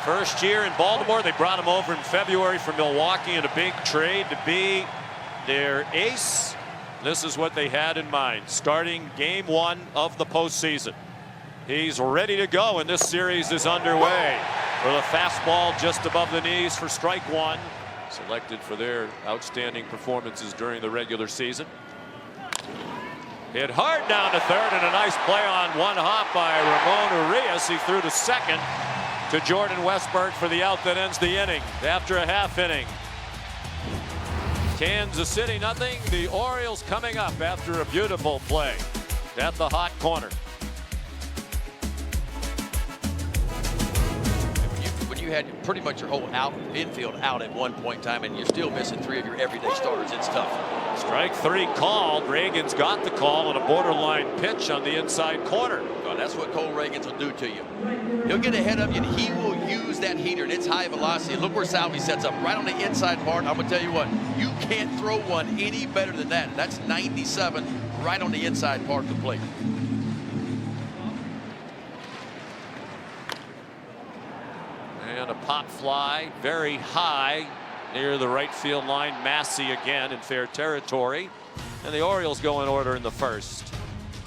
First year in Baltimore, they brought him over in February from Milwaukee in a big trade to be their ace. This is what they had in mind, starting game 1 of the postseason. He's ready to go, and this series is underway. For the fastball just above the knees for strike 1. Selected for their outstanding performances during the regular season. Hit hard down to third, and a nice play on one hop by Ramon Urias. He threw to second to Jordan Westburg for the out that ends the inning. After a half inning, Kansas City nothing. The Orioles coming up after a beautiful play at the hot corner. When you had pretty much your whole infield out at one point in time, and you're still missing 3 of your everyday starters, it's tough. Strike 3 called. Reagan's got the call on a borderline pitch on the inside corner. Well, that's what Cole Reagans will do to you. He'll get ahead of you, and he will use that heater, and it's high velocity. Look where Salvi sets up, right on the inside part. I'm going to tell you what, you can't throw one any better than that. And that's 97 right on the inside part of the plate. And a pop fly very high near the right field line. Massey again in fair territory. And the Orioles go in order in the first.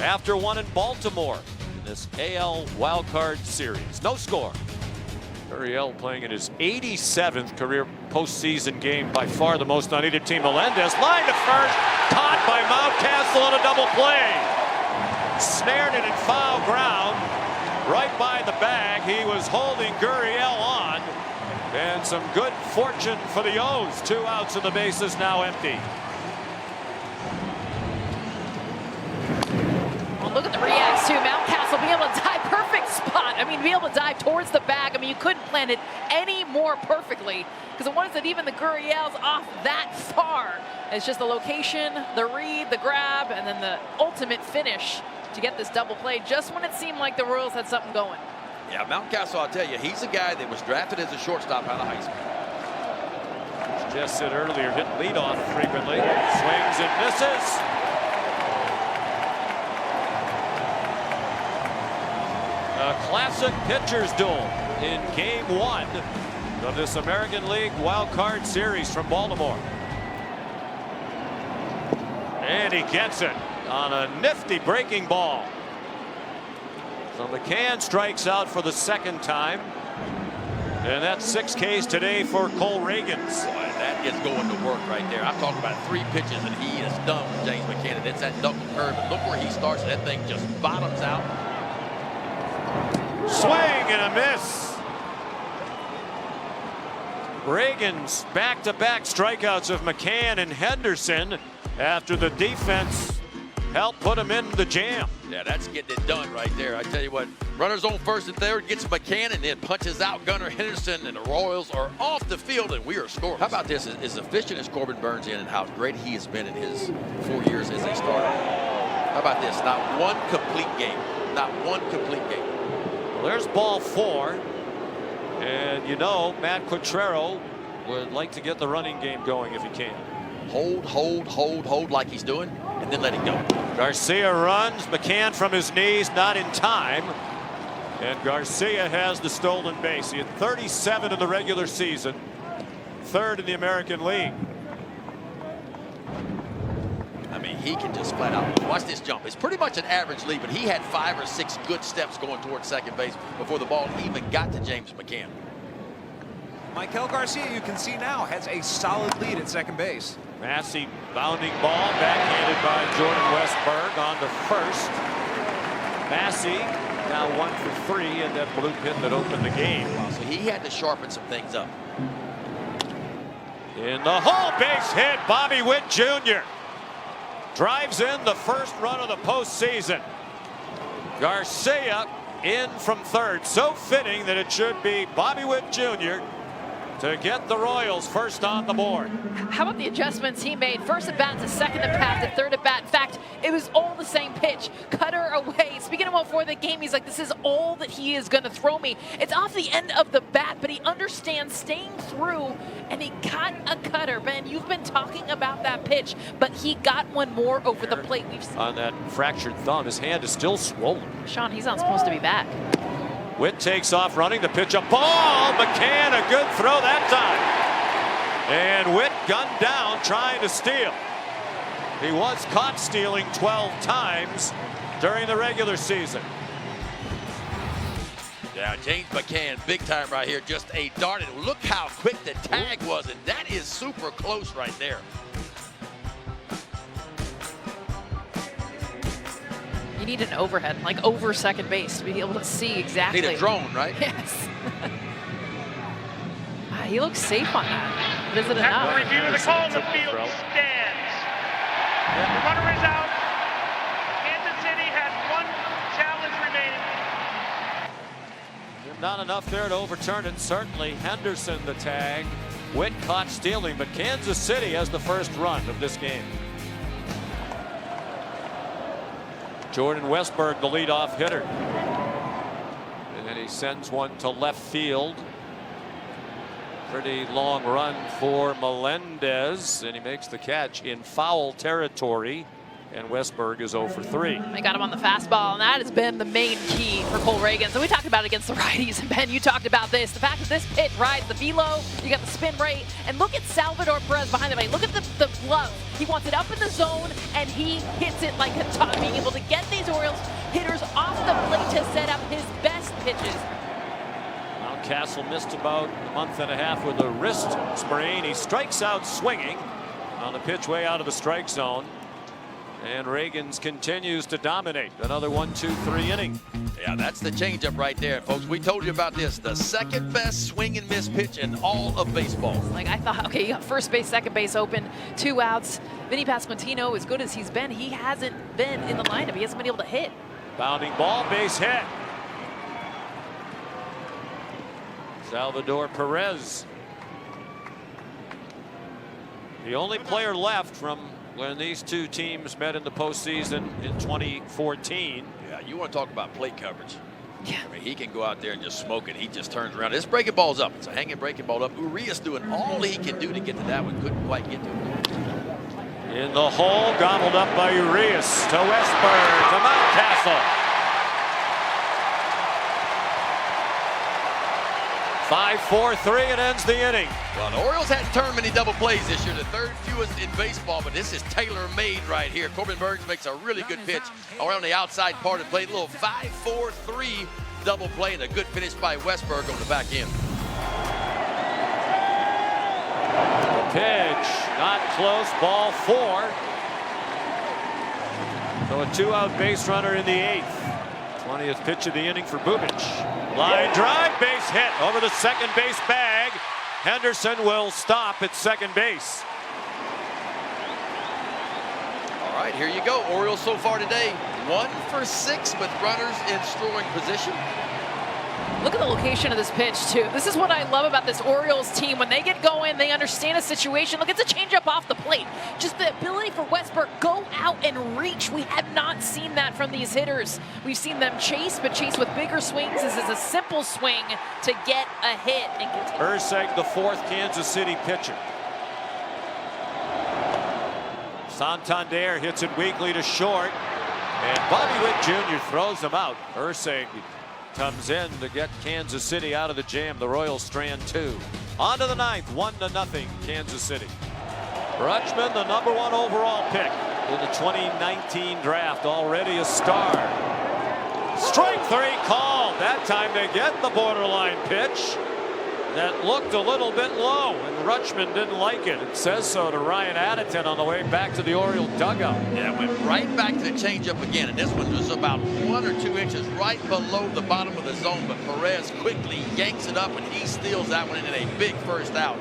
After one in Baltimore in this AL wildcard series. No score. Uriel playing in his 87th career postseason game. By far the most unneeded team. Melendez line to first. Caught by Mountcastle on a double play. Snared it in foul ground. Right by the bag. He was holding Gurriel on. And some good fortune for the O's. 2 outs and the bases now empty. Well, look at the reacts to Mountcastle being able to dive perfect spot. I mean, be able to dive towards the bag. I mean, you couldn't plan it any more perfectly, because it wasn't even the Gurriel's off that far. It's just the location, the read, the grab, and then the ultimate finish to get this double play just when it seemed like the Royals had something going. Yeah, Mountcastle, I'll tell you, he's a guy that was drafted as a shortstop out of high school. As Jess said earlier, hit leadoff frequently. Swings and misses. A classic pitcher's duel in game 1 of this American League Wild Card Series from Baltimore. And he gets it on a nifty breaking ball. So McCann strikes out for the second time. And that's 6 Ks today for Cole Reagans. Boy, that is going to work right there. I'm talking about 3 pitches, and he is done with James McCann. It's that double curve, and look where he starts. That thing just bottoms out. Swing and a miss. Reagan's back-to-back strikeouts of McCann and Henderson after the defense helped put him in the jam. Yeah, that's getting it done right there. I tell you what, runners on first and third, gets McCann, and then punches out Gunnar Henderson, and the Royals are off the field, and we are scoring. How about this? As efficient as Corbin Burns in and how great he has been in his 4 years as a starter. How about this? Not one complete game. Not one complete game. Well, there's ball 4. And you know, Matt Quatrero would like to get the running game going if he can. Hold like he's doing, and then let it go. Garcia runs. McCann from his knees, not in time. And Garcia has the stolen base. He had 37 in the regular season, 3rd in the American League. I mean, he can just flat out. Watch this jump. It's pretty much an average lead, but he had 5 or 6 good steps going towards second base before the ball even got to James McCann. Michael Garcia, you can see now, has a solid lead at second base. Massey bounding ball, backhanded by Jordan Westburg on to first. Massey now 1 for 3 in that blue pit that opened the game. Wow, so he had to sharpen some things up. In the hole, base hit, Bobby Witt Jr. drives in the first run of the postseason. Garcia in from third. So fitting that it should be Bobby Witt Jr. to get the Royals first on the board. How about the adjustments he made? First at bat to second at bat to third at bat. In fact, it was all the same pitch. Cutter away. Speaking of before the game, he's like, this is all that he is going to throw me. It's off the end of the bat, but he understands staying through, and he got a cutter. Ben, you've been talking about that pitch, but he got one more over the plate. We've seen on that fractured thumb. His hand is still swollen. Sean, he's not supposed to be back. Witt takes off running. The pitch, a ball. McCann, a good throw that time. And Witt gunned down trying to steal. He was caught stealing 12 times during the regular season. Yeah, James McCann, big time right here. Just a dart. And look how quick the tag was. And that is super close right there. You need an overhead, like over second base, to be able to see exactly. Need a drone, right? Yes. He looks safe on that. But is it enough? After review of the call in the field, he stands. The runner is out. Kansas City has one challenge remaining. Not enough there to overturn it. Certainly Henderson the tag. Witt caught stealing, but Kansas City has the first run of this game. Jordan Westberg, the leadoff hitter. And then he sends one to left field. Pretty long run for Melendez, and he makes the catch in foul territory. And Westberg is 0 for 3. They got him on the fastball, and that has been the main key for Cole Reagan. So we talked about it against the righties, and Ben, you talked about this. The fact that this pitch rides the velo, you got the spin rate, and look at Salvador Perez behind the plate. Look at the glove. He wants it up in the zone, and he hits it like a top, being able to get these Orioles hitters off the plate to set up his best pitches. Mountcastle missed about a month and a half with a wrist sprain. He strikes out swinging on the pitch way out of the strike zone. And Reagan's continues to dominate. Another 1-2-3 inning. Yeah, that's the changeup right there, folks. We told you about this. The second best swing and miss pitch in all of baseball. Like I thought, okay, you got first base, second base open, 2 outs. Vinny Pasquantino, as good as he's been, he hasn't been in the lineup. He hasn't been able to hit. Bounding ball, base hit. Salvador Perez. The only player left from when these two teams met in the postseason in 2014. Yeah, you want to talk about plate coverage. Yeah. I mean, he can go out there and just smoke it. He just turns around. This breaking ball's up. It's a hanging breaking ball up. Urias doing all he can do to get to that one. Couldn't quite get to it. In the hole, gobbled up by Urias to Westberg to Mountcastle. 5-4-3, and ends the inning. Well, the Orioles hadn't turned many double plays this year, the third fewest in baseball, but this is tailor-made right here. Corbin Burns makes a really good pitch around the outside part of the plate. A little 5-4-3 double play, and a good finish by Westberg on the back end. Pitch, not close, ball 4. So a 2-out base runner in the 8th. 20th pitch of the inning for Bubic. Line drive, base hit over the second base bag. Henderson will stop at second base. All right, here you go. Orioles so far today, 1 for 6 with runners in scoring position. Look at the location of this pitch, too. This is what I love about this Orioles team. When they get going, they understand a situation. Look, it's a changeup off the plate. Just the ability for Westberg go out and reach. We have not seen that from these hitters. We've seen them chase, but chase with bigger swings. This is a simple swing to get a hit and continue. Urseg, the 4th Kansas City pitcher. Santander hits it weakly to short. And Bobby Witt Jr. throws him out. Urseg comes in to get Kansas City out of the jam. The Royals strand 2. On to the 9th, 1-0 Kansas City. Rutschman, the #1 overall pick in the 2019 draft, already a star. Strike 3 called. That time they get the borderline pitch that looked a little bit low, and Rutschman didn't like it. It says so to Ryan Addington on the way back to the Oriole dugout. Yeah, went right back to the changeup again, and this one was about 1 or 2 inches right below the bottom of the zone, but Perez quickly yanks it up, and he steals that one in a big first out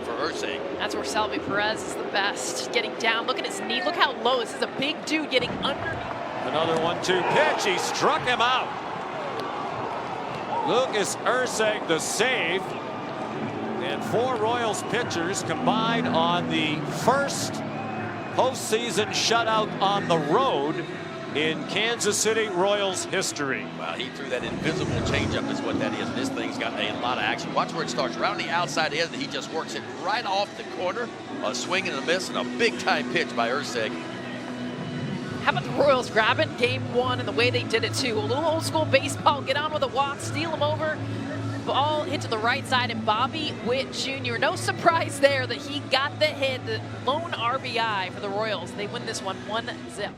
for Urseg. That's where Salvi Perez is the best. Getting down, look at his knee, look how low. This is a big dude getting under. Another 1-2 pitch, he struck him out. Lucas Urseg the save, and 4 Royals pitchers combined on the first postseason shutout on the road in Kansas City Royals history. Wow, he threw that invisible changeup is what that is. This thing's got a lot of action. Watch where it starts. Around the outside edge, he just works it right off the corner. A swing and a miss, and a big-time pitch by Urseg. How about the Royals grabbing game one and the way they did it too? A little old school baseball, get on with a walk, steal them over. Ball hit to the right side, and Bobby Witt Jr. No surprise there that he got the hit, the lone RBI for the Royals. They win this one 1-0.